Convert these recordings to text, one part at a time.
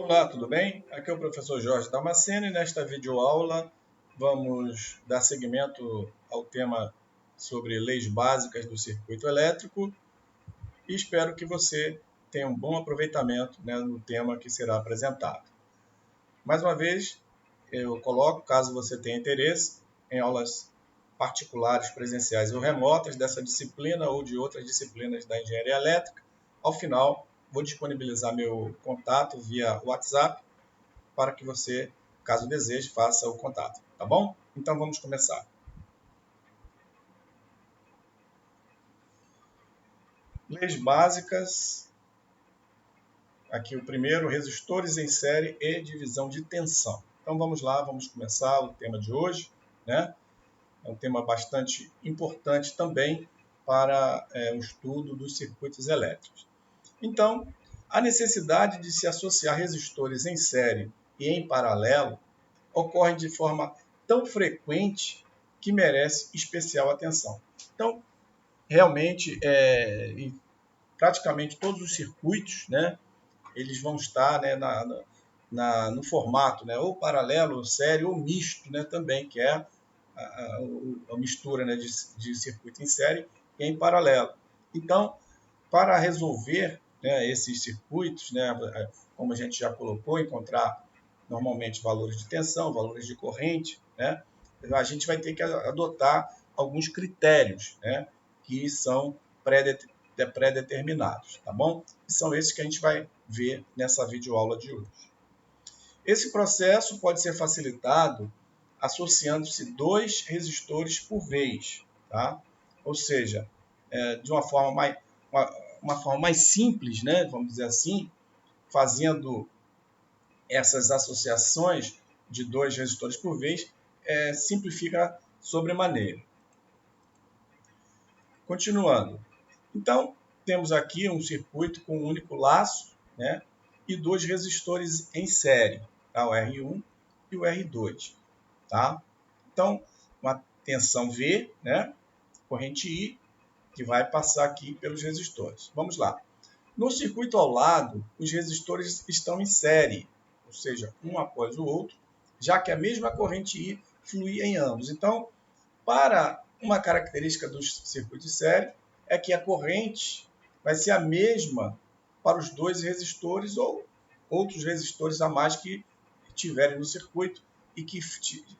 Olá, tudo bem? Aqui é o professor Jorge Damasceno e nesta videoaula vamos dar seguimento ao tema sobre leis básicas do circuito elétrico e espero que você tenha um bom aproveitamento, no tema que será apresentado. Mais uma vez, eu coloco, caso você tenha interesse, em aulas particulares, presenciais ou remotas dessa disciplina ou de outras disciplinas da engenharia elétrica. Ao final, vou disponibilizar meu contato via WhatsApp para que você, caso deseje, faça o contato, tá bom? Então vamos começar. Leis básicas. Aqui o primeiro, resistores em série e divisão de tensão. Então vamos lá, vamos começar o tema de hoje, né? É um tema bastante importante também para o estudo dos circuitos elétricos. Então, a necessidade de se associar resistores em série e em paralelo ocorre de forma tão frequente que merece especial atenção. Então, realmente, em praticamente todos os circuitos, né, eles vão estar, né, no formato, né, ou paralelo, ou série, ou misto, né, também, que é a mistura, né, de circuito em série e em paralelo. Então, para resolver, né, esses circuitos, né, como a gente já colocou, encontrar normalmente valores de tensão, valores de corrente, né, a gente vai ter que adotar alguns critérios, né, que são pré-determinados, tá bom? E são esses que a gente vai ver nessa videoaula de hoje. Esse processo pode ser facilitado associando-se dois resistores por vez, tá? Ou seja, de uma forma mais simples, né? Vamos dizer assim, fazendo essas associações de dois resistores por vez, simplifica sobremaneira. Continuando. Então, temos aqui um circuito com um único laço, né? E dois resistores em série, tá? O R1 e o R2. Tá? Então, uma tensão V, né? Corrente I, que vai passar aqui pelos resistores. Vamos lá. No circuito ao lado, os resistores estão em série, ou seja, um após o outro, já que a mesma corrente I flui em ambos. Então, para uma característica dos circuitos de série é que a corrente vai ser a mesma para os dois resistores ou outros resistores a mais que tiverem no circuito e que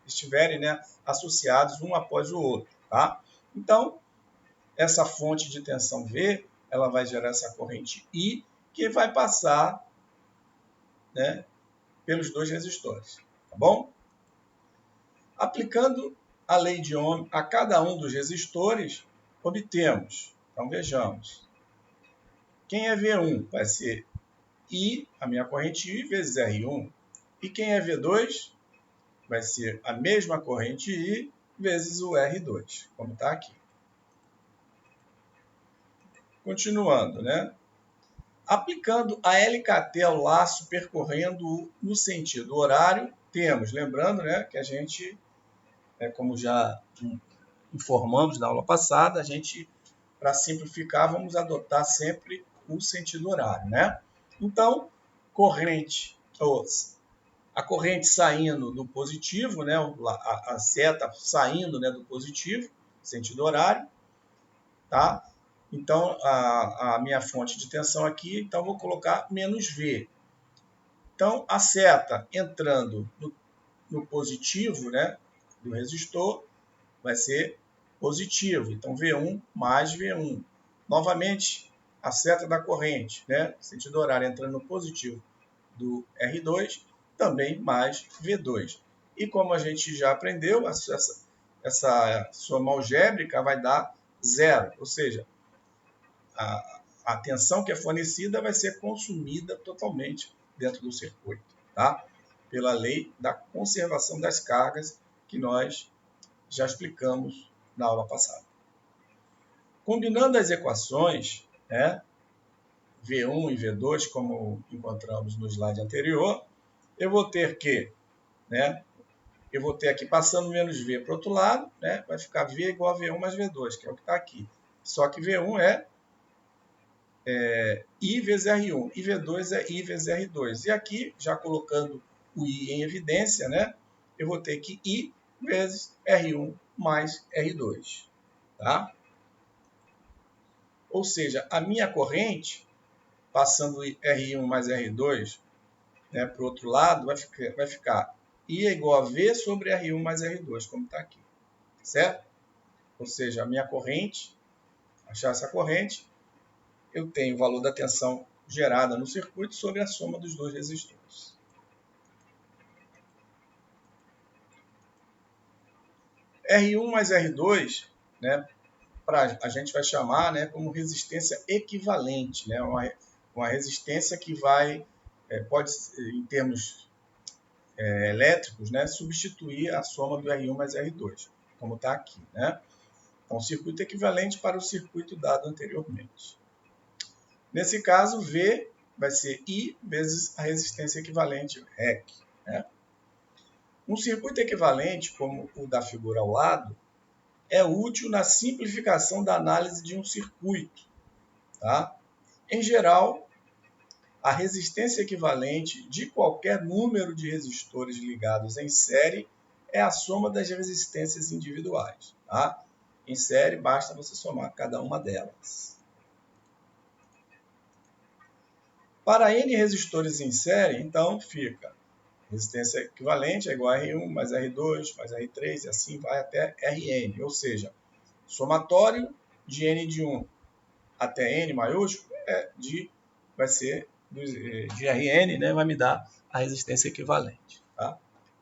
estiverem, né, associados um após o outro. Tá? Então, essa fonte de tensão V, ela vai gerar essa corrente I, que vai passar, né, pelos dois resistores. Tá bom? Aplicando a lei de Ohm a cada um dos resistores, obtemos. Então, vejamos. Quem é V1 vai ser I, a minha corrente I, vezes R1. E quem é V2 vai ser a mesma corrente I vezes o R2, como está aqui. Continuando, né? Aplicando a LKT ao laço percorrendo no sentido horário, temos, lembrando, né, que a gente, como já informamos na aula passada, a gente, para simplificar, vamos adotar sempre o sentido horário, né? Então, a corrente saindo do positivo, né, a seta saindo, né, do positivo, sentido horário, tá? Então, a minha fonte de tensão aqui, então vou colocar menos V. Então, a seta entrando no positivo, né, do resistor, vai ser positivo. Então, V1 mais V1. Novamente, a seta da corrente, né, sentido horário entrando no positivo do R2, também mais V2. E como a gente já aprendeu, essa soma algébrica vai dar zero, ou seja, a tensão que é fornecida vai ser consumida totalmente dentro do circuito, tá? Pela lei da conservação das cargas que nós já explicamos na aula passada. Combinando as equações, né, V1 e V2, como encontramos no slide anterior, eu vou ter que, né, eu vou ter aqui passando menos V para o outro lado, né, vai ficar V igual a V1 mais V2, que é o que está aqui. Só que V1 é I vezes R1, e V2 é I vezes R2. E aqui, já colocando o I em evidência, né, eu vou ter que I vezes R1 mais R2. Tá? Ou seja, a minha corrente, passando R1 mais R2, né, para o outro lado, vai ficar I é igual a V sobre R1 mais R2, como está aqui. Certo? Ou seja, a minha corrente, achar essa corrente, eu tenho o valor da tensão gerada no circuito sobre a soma dos dois resistores. R1 mais R2, né, a gente vai chamar, né, como resistência equivalente, né, uma resistência que vai, pode, em termos elétricos, né, substituir a soma do R1 mais R2, como está aqui. Né? Então, circuito equivalente para o circuito dado anteriormente. Nesse caso, V vai ser I vezes a resistência equivalente, REC. Né? Um circuito equivalente, como o da figura ao lado, é útil na simplificação da análise de um circuito. Tá? Em geral, a resistência equivalente de qualquer número de resistores ligados em série é a soma das resistências individuais. Tá? Em série, basta você somar cada uma delas. Para N resistores em série, então, fica resistência equivalente é igual a R1 mais R2 mais R3 e assim vai até Rn. Ou seja, somatório de N de 1 até N maiúsculo vai ser de Rn, né, vai me dar a resistência equivalente. Tá?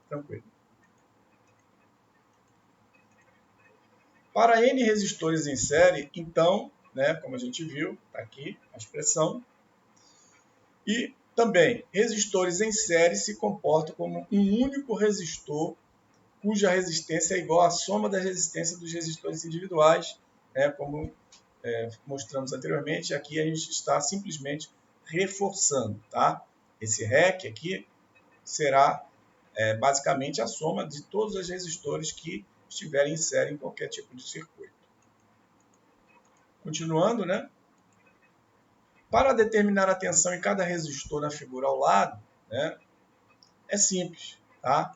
Tranquilo. Para N resistores em série, então, né, como a gente viu, está aqui a expressão, e também, resistores em série se comportam como um único resistor cuja resistência é igual à soma da resistência dos resistores individuais, né, como mostramos anteriormente. Aqui a gente está simplesmente reforçando. Tá? Esse REC aqui será basicamente a soma de todos os resistores que estiverem em série em qualquer tipo de circuito. Continuando, né? Para determinar a tensão em cada resistor na figura ao lado, né, é simples. Tá?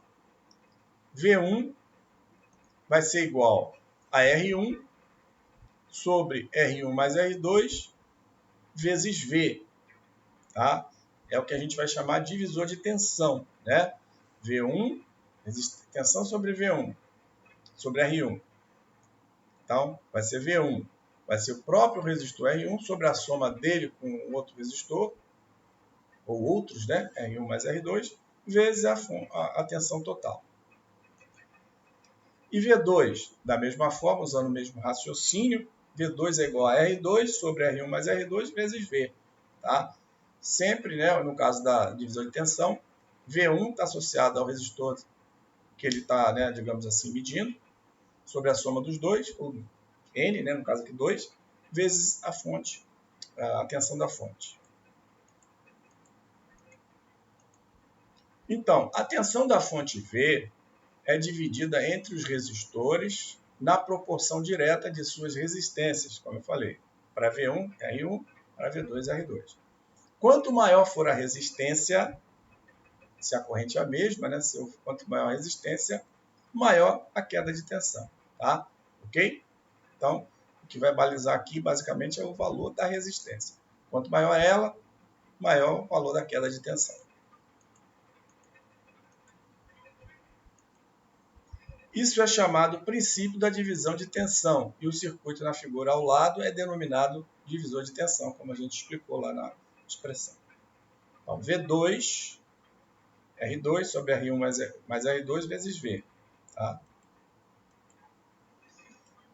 V1 vai ser igual a R1 sobre R1 mais R2 vezes V. Tá? É o que a gente vai chamar de divisor de tensão. Né? V1, tensão sobre V1, sobre R1. Então, vai ser V1. Vai ser o próprio resistor R1 sobre a soma dele com o outro resistor, ou outros, né? R1 mais R2, vezes a tensão total. E V2, da mesma forma, usando o mesmo raciocínio, V2 é igual a R2 sobre R1 mais R2 vezes V. Tá? Sempre, né, no caso da divisão de tensão, V1 está associado ao resistor que ele está, né, digamos assim, medindo, sobre a soma dos dois, ou N, né, no caso aqui 2, vezes a fonte, a tensão da fonte. Então, a tensão da fonte V é dividida entre os resistores na proporção direta de suas resistências, como eu falei, para V1, R1, para V2, R2. Quanto maior for a resistência, se a corrente é a mesma, né? Quanto maior a resistência, maior a queda de tensão. Tá? Ok? Então, o que vai balizar aqui, basicamente, é o valor da resistência. Quanto maior ela, maior o valor da queda de tensão. Isso é chamado princípio da divisão de tensão, e o circuito na figura ao lado é denominado divisor de tensão, como a gente explicou lá na expressão. Então, V2, R2 sobre R1 mais R2 vezes V. Tá?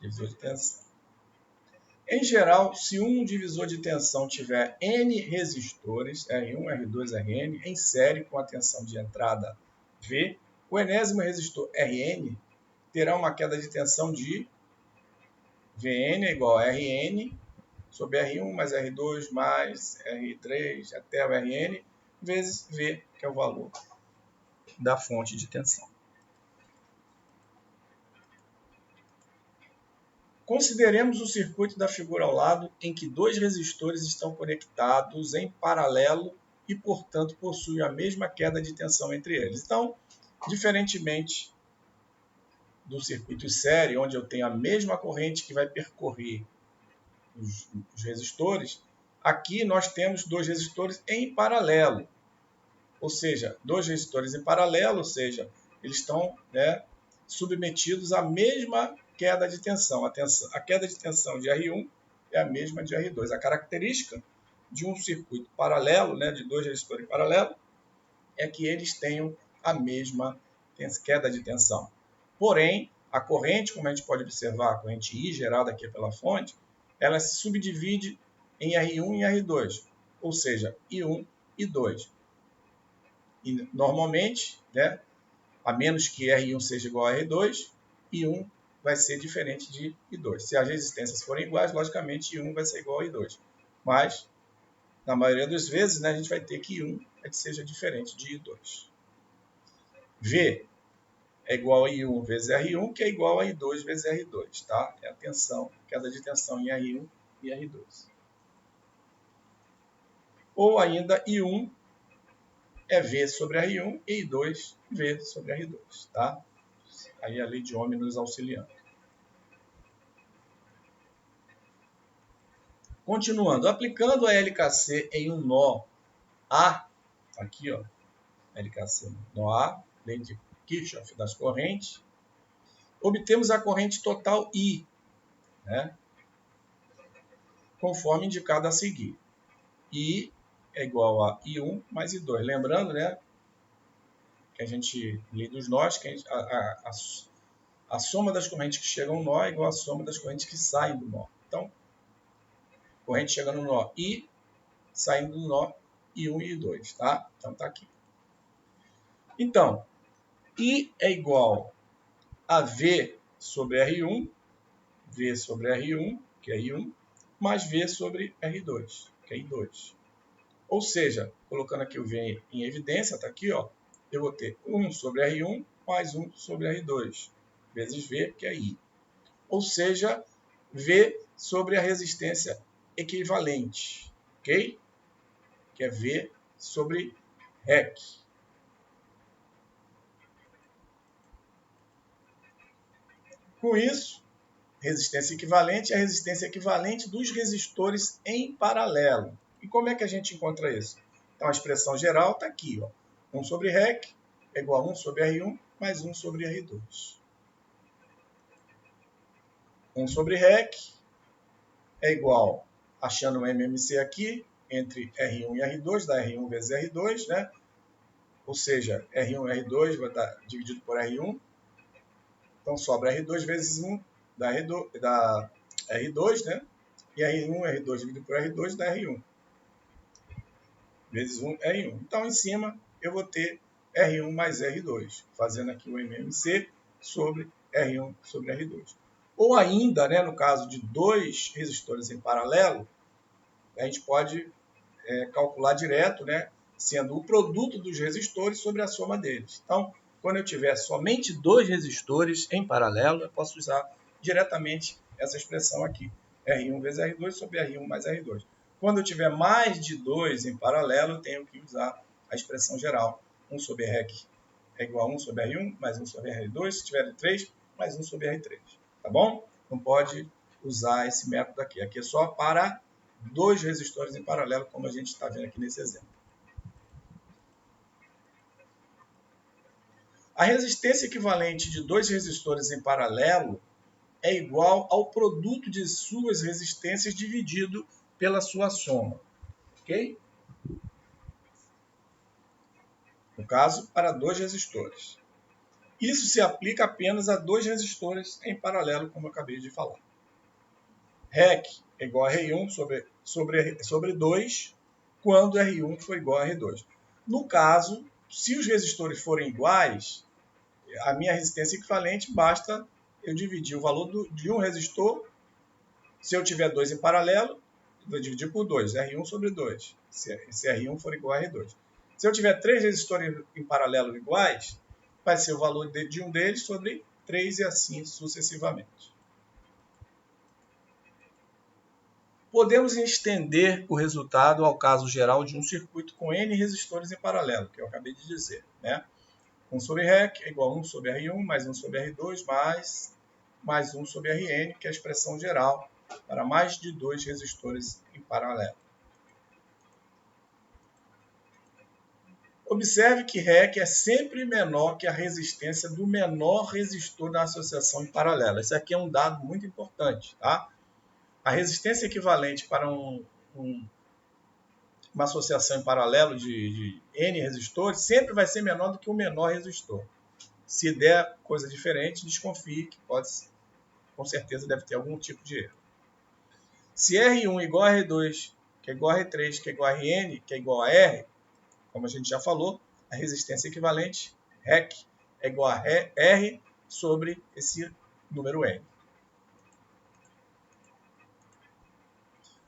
Divisor de tensão. Em geral, se um divisor de tensão tiver N resistores, R1, R2, Rn, em série com a tensão de entrada V, o enésimo resistor Rn terá uma queda de tensão de Vn é igual a Rn sobre R1 mais R2 mais R3 até o Rn vezes V, que é o valor da fonte de tensão. Consideremos o circuito da figura ao lado em que dois resistores estão conectados em paralelo e, portanto, possuem a mesma queda de tensão entre eles. Então, diferentemente do circuito série, onde eu tenho a mesma corrente que vai percorrer os resistores, aqui nós temos dois resistores em paralelo. Ou seja, dois resistores em paralelo, ou seja, eles estão, submetidos à mesma queda de tensão. A queda de tensão de R1 é a mesma de R2. A característica de um circuito paralelo, de dois resistores em paralelo, é que eles tenham a mesma queda de tensão. Porém, a corrente, como a gente pode observar, a corrente I gerada aqui pela fonte, ela se subdivide em R1 e R2, ou seja, I1 e 2. E, normalmente, a menos que R1 seja igual a R2, I1 vai ser diferente de I2. Se as resistências forem iguais, logicamente I1 vai ser igual a I2. Mas, na maioria das vezes, a gente vai ter que I1 seja diferente de I2. V é igual a I1 vezes R1, que é igual a I2 vezes R2. Tá? É a tensão, queda de tensão em R1 e R2. Ou ainda I1 é V sobre R1 e I2 V sobre R2. Tá? Aí a lei de Ohm nos auxiliando. Continuando, aplicando a LKC em um nó A, aqui ó, LKC nó A, lei de Kirchhoff das correntes, obtemos a corrente total I, conforme indicado a seguir. I é igual a I1 mais I2. Lembrando, que a gente lê dos nós, que a soma das correntes que chegam no nó é igual à soma das correntes que saem do nó. Então, corrente chegando no nó I, saindo do nó I1 e I2, tá? Então, tá aqui. Então, I é igual a V sobre R1, V sobre R1, que é I1, mais V sobre R2, que é I2. Ou seja, colocando aqui o V em evidência, está aqui, ó, eu vou ter 1 sobre R1 mais 1 sobre R2, vezes V, que é I. Ou seja, V sobre a resistência equivalente, ok? Que é V sobre REC. Com isso, resistência equivalente é a resistência equivalente dos resistores em paralelo. E como é que a gente encontra isso? Então, a expressão geral está aqui. Ó. 1 sobre REC é igual a 1 sobre R1 mais 1 sobre R2. 1 sobre REC é igual, achando o MMC aqui, entre R1 e R2, dá R1 vezes R2, Ou seja, R1 e R2 vai estar dividido por R1. Então, sobra R2 vezes 1 dá R2, E R1, R2 dividido por R2 dá R1. Vezes 1, R1. Então, em cima, eu vou ter R1 mais R2, fazendo aqui o MMC sobre R1 sobre R2. Ou ainda, no caso de dois resistores em paralelo, a gente pode calcular direto, sendo o produto dos resistores sobre a soma deles. Então, quando eu tiver somente dois resistores em paralelo, eu posso usar diretamente essa expressão aqui, R1 vezes R2 sobre R1 mais R2. Quando eu tiver mais de dois em paralelo, eu tenho que usar a expressão geral. 1 sobre REC é igual a 1 sobre R1 mais 1 sobre R2. Se tiver 3, mais 1 sobre R3. Tá bom? Não pode usar esse método aqui. Aqui é só para dois resistores em paralelo, como a gente está vendo aqui nesse exemplo. A resistência equivalente de dois resistores em paralelo é igual ao produto de suas resistências dividido pela sua soma. Ok? No caso, para dois resistores. Isso se aplica apenas a dois resistores em paralelo, como eu acabei de falar. REC é igual a R1 sobre 2, quando R1 for igual a R2. No caso, se os resistores forem iguais, a minha resistência equivalente basta eu dividir o valor de um resistor. Se eu tiver dois em paralelo, eu vou dividir por 2, R1 sobre 2, se R1 for igual a R2. Se eu tiver três resistores em paralelo iguais, vai ser o valor de um deles sobre 3 e assim sucessivamente. Podemos estender o resultado ao caso geral de um circuito com N resistores em paralelo, que eu acabei de dizer, né? 1 sobre REC é igual a 1 sobre R1 mais 1 sobre R2 mais 1 sobre Rn, que é a expressão geral para mais de 2 resistores em paralelo. Observe que REC é sempre menor que a resistência do menor resistor da associação em paralelo. Esse aqui é um dado muito importante, tá? A resistência equivalente para uma associação em paralelo de N resistores sempre vai ser menor do que o menor resistor. Se der coisa diferente, desconfie que com certeza deve ter algum tipo de erro. Se R1 é igual a R2, que é igual a R3, que é igual a Rn, que é igual a R, como a gente já falou, a resistência equivalente, REC, é igual a R sobre esse número N.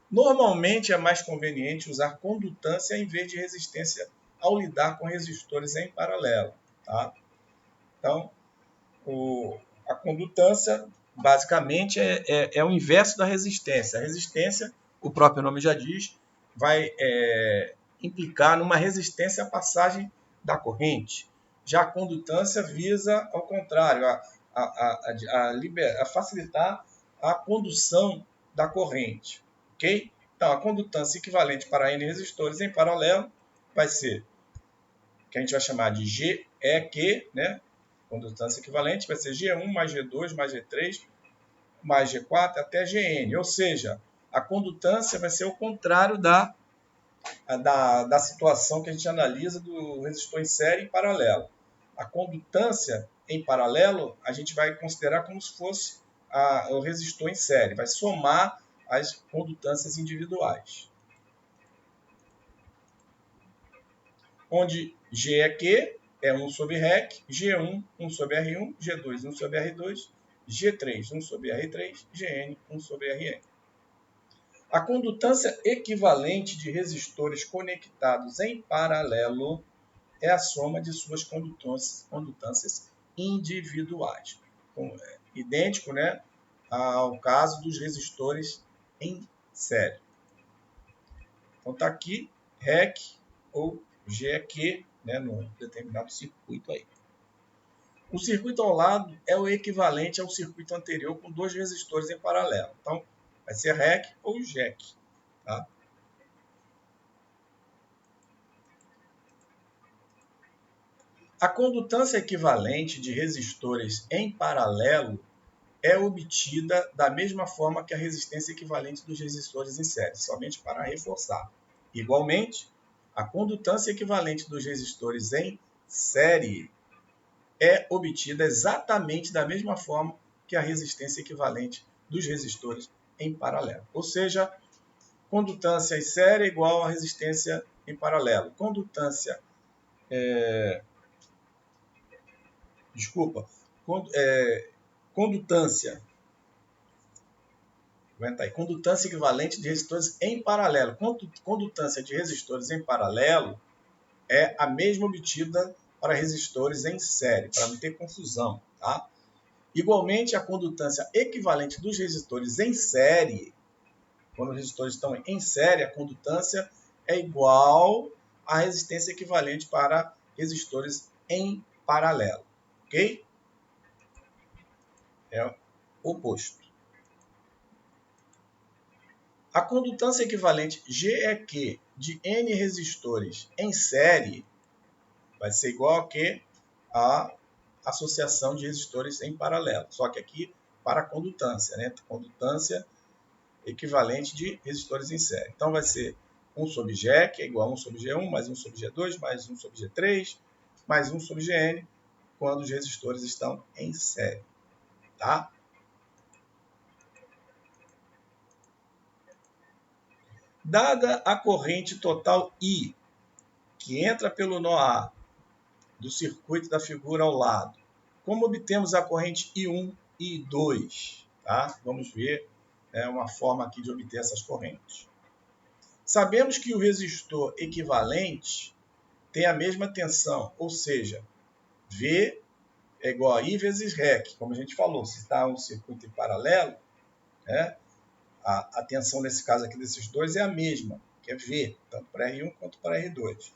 Normalmente é mais conveniente usar condutância em vez de resistência ao lidar com resistores em paralelo. Tá? Então, a condutância basicamente é o inverso da resistência. A resistência, o próprio nome já diz, vai implicar numa resistência à passagem da corrente. Já a condutância visa, ao contrário, a facilitar a condução da corrente. Okay? Então, a condutância equivalente para N resistores em paralelo vai ser, que a gente vai chamar de GEQ, né? Condutância equivalente vai ser G1 mais G2 mais G3 mais G4 até Gn. Ou seja, a condutância vai ser o contrário da situação que a gente analisa do resistor em série e paralelo. A condutância em paralelo a gente vai considerar como se fosse o resistor em série. Vai somar as condutâncias individuais. Onde G é Q, é 1 sobre REC, G1, 1 sobre R1, G2, 1 sobre R2, G3, 1 sobre R3, Gn, 1 sobre Rn. A condutância equivalente de resistores conectados em paralelo é a soma de suas condutâncias individuais. Idêntico, né, ao caso dos resistores em série. Então está aqui REC ou GEQ, né, num determinado circuito aí. O circuito ao lado é o equivalente ao circuito anterior com 2 resistores em paralelo. Então, vai ser REC ou GEQ. Tá? A condutância equivalente de resistores em paralelo é obtida da mesma forma que a resistência equivalente dos resistores em série, somente para reforçar. Igualmente, a condutância equivalente dos resistores em série é obtida exatamente da mesma forma que a resistência equivalente dos resistores em paralelo. Ou seja, condutância em série é igual a resistência em paralelo. Condutância condutância equivalente de resistores em paralelo. Condutância de resistores em paralelo é a mesma obtida para resistores em série, para não ter confusão. Tá? Igualmente, a condutância equivalente dos resistores em série, quando os resistores estão em série, a condutância é igual à resistência equivalente para resistores em paralelo. Ok? É o oposto. A condutância equivalente GEQ de N resistores em série vai ser igual a quê? A associação de resistores em paralelo. Só que aqui para a condutância, né? Condutância equivalente de resistores em série. Então vai ser 1 sobre G, que é igual a 1 sobre G1, mais 1 sobre G2, mais 1 sobre G3, mais 1 sobre Gn, quando os resistores estão em série. Tá? Dada a corrente total I, que entra pelo nó A do circuito da figura ao lado, como obtemos a corrente I1 e I2? Tá? Vamos ver uma forma aqui de obter essas correntes. Sabemos que o resistor equivalente tem a mesma tensão, ou seja, V é igual a I vezes REC, como a gente falou, se está um circuito em paralelo, né, A tensão, nesse caso aqui, desses dois é a mesma, que é V, tanto para R1 quanto para R2.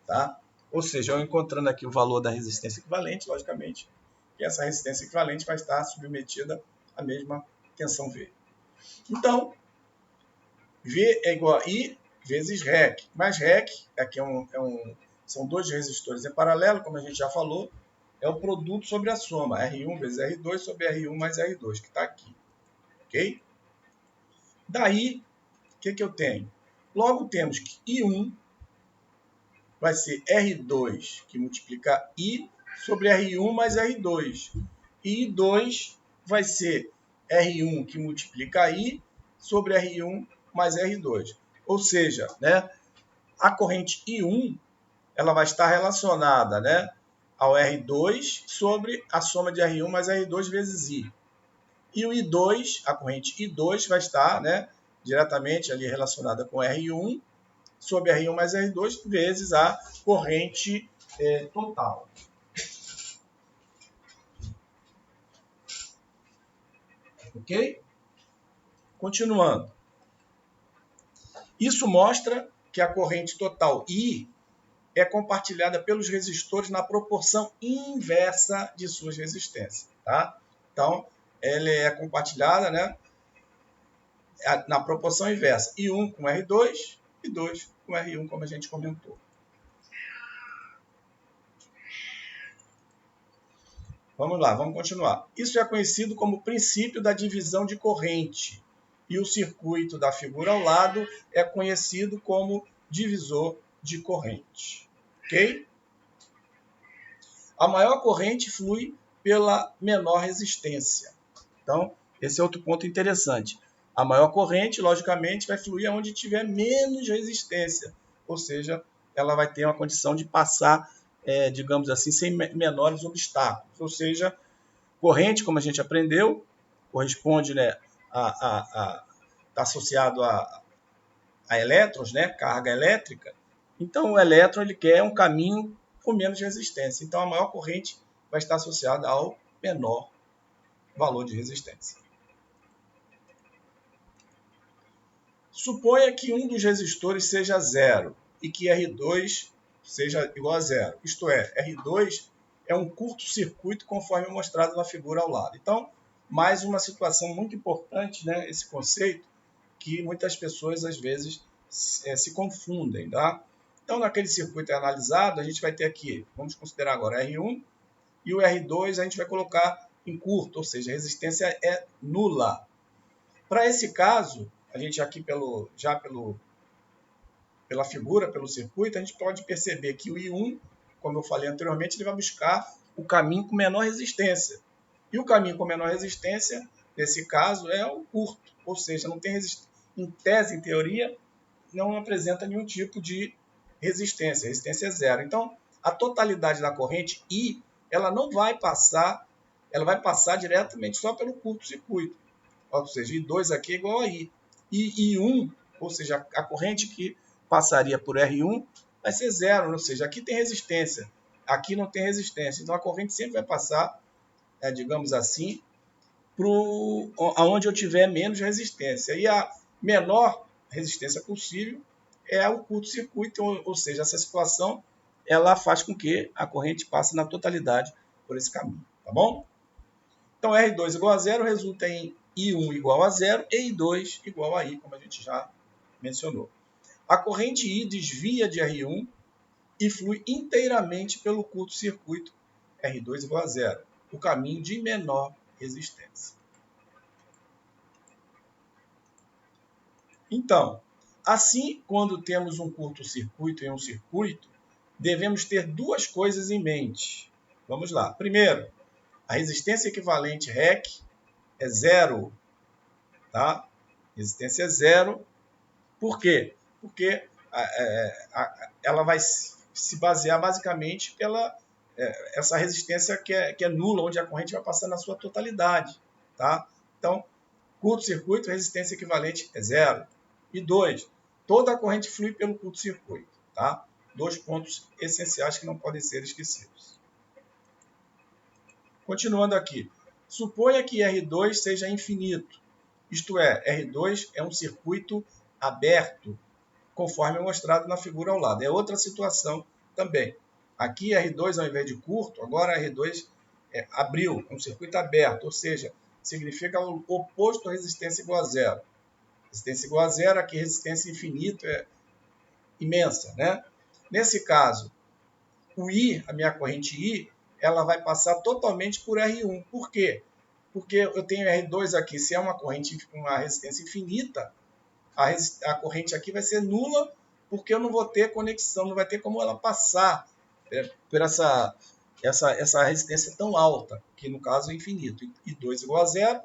Tá? Ou seja, eu encontrando aqui o valor da resistência equivalente, logicamente, que essa resistência equivalente vai estar submetida à mesma tensão V. Então, V é igual a I vezes REC. Mas REC, aqui são dois resistores em paralelo, como a gente já falou, é o produto sobre a soma, R1 vezes R2 sobre R1 mais R2, que está aqui. Ok? Daí, o que eu tenho? Logo, temos que I1 vai ser R2, que multiplica I sobre R1 mais R2. E I2 vai ser R1, que multiplica I sobre R1 mais R2. Ou seja, né, a corrente I1 ela vai estar relacionada, né, ao R2 sobre a soma de R1 mais R2 vezes I. E o I2, a corrente I2 vai estar, né, diretamente ali relacionada com R1 sobre R1 mais R2 vezes a corrente total. Ok? Continuando. Isso mostra que a corrente total I é compartilhada pelos resistores na proporção inversa de suas resistências. Tá? Então, ela é compartilhada, né, na proporção inversa. I1 com R2 e 2 com R1, como a gente comentou. Vamos lá, vamos continuar. Isso é conhecido como princípio da divisão de corrente. E o circuito da figura ao lado é conhecido como divisor de corrente. Ok? A maior corrente flui pela menor resistência. Então, esse é outro ponto interessante. A maior corrente, logicamente, vai fluir onde tiver menos resistência. Ou seja, ela vai ter uma condição de passar, digamos assim, sem menores obstáculos. Ou seja, corrente, como a gente aprendeu, corresponde, né, está associado a elétrons, né, carga elétrica. Então, o elétron ele quer um caminho com menos resistência. Então, a maior corrente vai estar associada ao menor valor de resistência. Suponha que um dos resistores seja zero e que R2 seja igual a zero. Isto é, R2 é um curto-circuito conforme mostrado na figura ao lado. Então, mais uma situação muito importante, né, esse conceito, que muitas pessoas às vezes se confundem. Tá? Então, naquele circuito analisado, a gente vai ter aqui, vamos considerar agora R1, e o R2 a gente vai colocar em curto, ou seja, a resistência é nula. Para esse caso, a gente aqui pela figura, pelo circuito, a gente pode perceber que o I1, como eu falei anteriormente, ele vai buscar o caminho com menor resistência. E o caminho com menor resistência, nesse caso, é o curto, ou seja, não tem resistência. Em tese, em teoria, não apresenta nenhum tipo de resistência. A resistência é zero. Então, a totalidade da corrente I, ela não vai passar, ela vai passar diretamente só pelo curto-circuito. Ou seja, I2 aqui é igual a I. E I1, ou seja, a corrente que passaria por R1 vai ser zero, ou seja, aqui tem resistência, aqui não tem resistência. Então, a corrente sempre vai passar, digamos assim, aonde eu tiver menos resistência. E a menor resistência possível é o curto-circuito, ou seja, essa situação ela faz com que a corrente passe na totalidade por esse caminho. Tá bom? Então, R2 igual a zero resulta em I1 igual a zero e I2 igual a I, como a gente já mencionou. A corrente I desvia de R1 e flui inteiramente pelo curto-circuito R2 igual a zero, o caminho de menor resistência. Então, assim, quando temos um curto-circuito em um circuito, devemos ter duas coisas em mente. Vamos lá. Primeiro, a resistência equivalente REC é zero. Tá? Resistência é zero. Por quê? Porque ela vai se basear basicamente pela essa resistência que é nula, onde a corrente vai passar na sua totalidade. Tá? Então, curto-circuito, resistência equivalente é zero. E 2, toda a corrente flui pelo curto-circuito. Tá? 2 pontos essenciais que não podem ser esquecidos. Continuando aqui. Suponha que R2 seja infinito Isto é, R2 é um circuito aberto, conforme mostrado na figura ao lado. É outra situação também. Aqui R2, ao invés de curto, agora R2 abriu, um circuito aberto, ou seja, significa o oposto à resistência igual a zero. Resistência igual a zero, aqui resistência infinita é imensa, né? Nesse caso, o I, a minha corrente I, ela vai passar totalmente por R1. Por quê? Porque eu tenho R2 aqui, se é uma corrente, uma resistência infinita, a corrente aqui vai ser nula, porque eu não vou ter conexão, não vai ter como ela passar por essa resistência tão alta, que no caso é infinito. I2 igual a zero,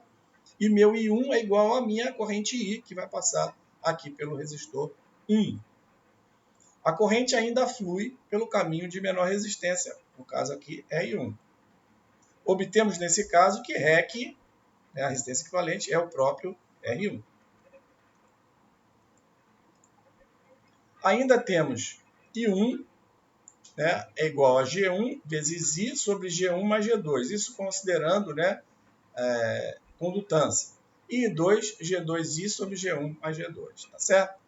e meu I1 é igual à minha corrente I, que vai passar aqui pelo resistor 1. A corrente ainda flui pelo caminho de menor resistência, no caso aqui R1. Obtemos nesse caso que REC, né, a resistência equivalente, é o próprio R1. Ainda temos I1, né, é igual a G1 vezes I sobre G1 mais G2. Isso considerando, né, condutância. E I2, G2I sobre G1 mais G2. Tá certo?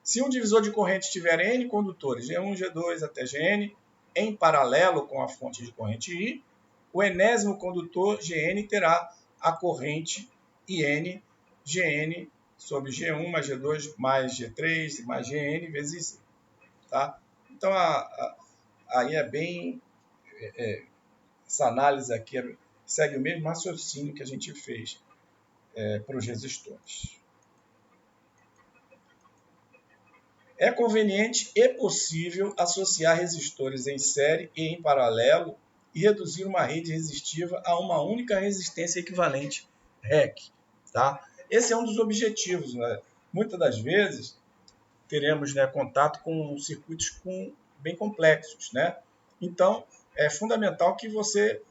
Se um divisor de corrente tiver N condutores, G1, G2 até Gn, em paralelo com a fonte de corrente I, o enésimo condutor Gn terá a corrente IN, Gn sobre G1 mais G2 mais G3 mais Gn vezes I. Tá? Então, aí é bem... essa análise aqui segue o mesmo raciocínio que a gente fez para os resistores. É conveniente e possível associar resistores em série e em paralelo e reduzir uma rede resistiva a uma única resistência equivalente, REC. Tá? Esse é um dos objetivos. Né? Muitas das vezes teremos, né, contato com circuitos bem complexos. Né? Então, é fundamental que você,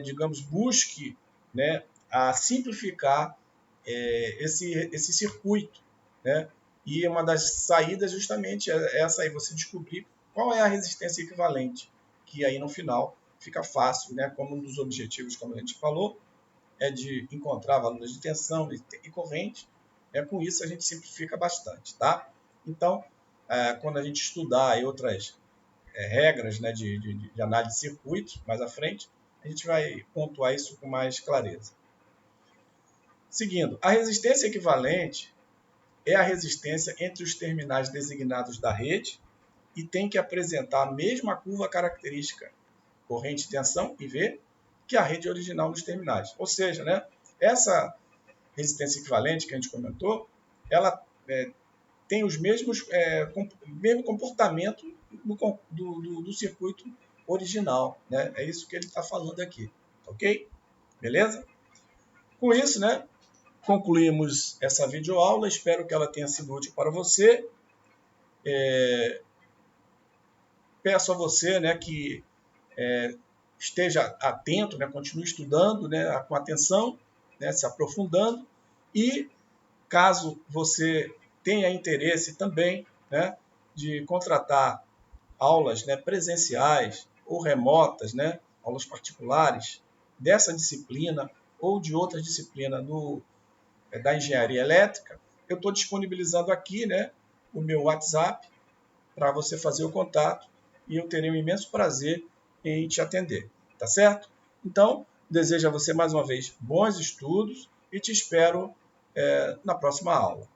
digamos, busque, né, a simplificar esse circuito. Né? E uma das saídas justamente é essa aí, você descobrir qual é a resistência equivalente, que aí no final fica fácil, né? Como um dos objetivos, como a gente falou, é de encontrar valores de tensão e corrente. Com isso a gente simplifica bastante, tá? Então, quando a gente estudar aí outras regras, né, de análise de circuitos mais à frente, a gente vai pontuar isso com mais clareza. Seguindo, a resistência equivalente é a resistência entre os terminais designados da rede e tem que apresentar a mesma curva característica, corrente, tensão, IV, que a rede original nos terminais. Ou seja, né, essa resistência equivalente que a gente comentou, ela tem os mesmos mesmo comportamento do circuito original. Né? É isso que ele está falando aqui. Ok? Beleza? Com isso, né, concluímos essa videoaula, espero que ela tenha sido útil para você. Peço a você, né, que esteja atento, né, continue estudando, né, com atenção, né, se aprofundando. E caso você tenha interesse também, né, de contratar aulas, né, presenciais ou remotas, né, aulas particulares dessa disciplina ou de outra disciplina da engenharia elétrica, eu estou disponibilizando aqui, né, o meu WhatsApp para você fazer o contato e eu terei um imenso prazer em te atender, tá certo? Então, desejo a você mais uma vez bons estudos e te espero na próxima aula.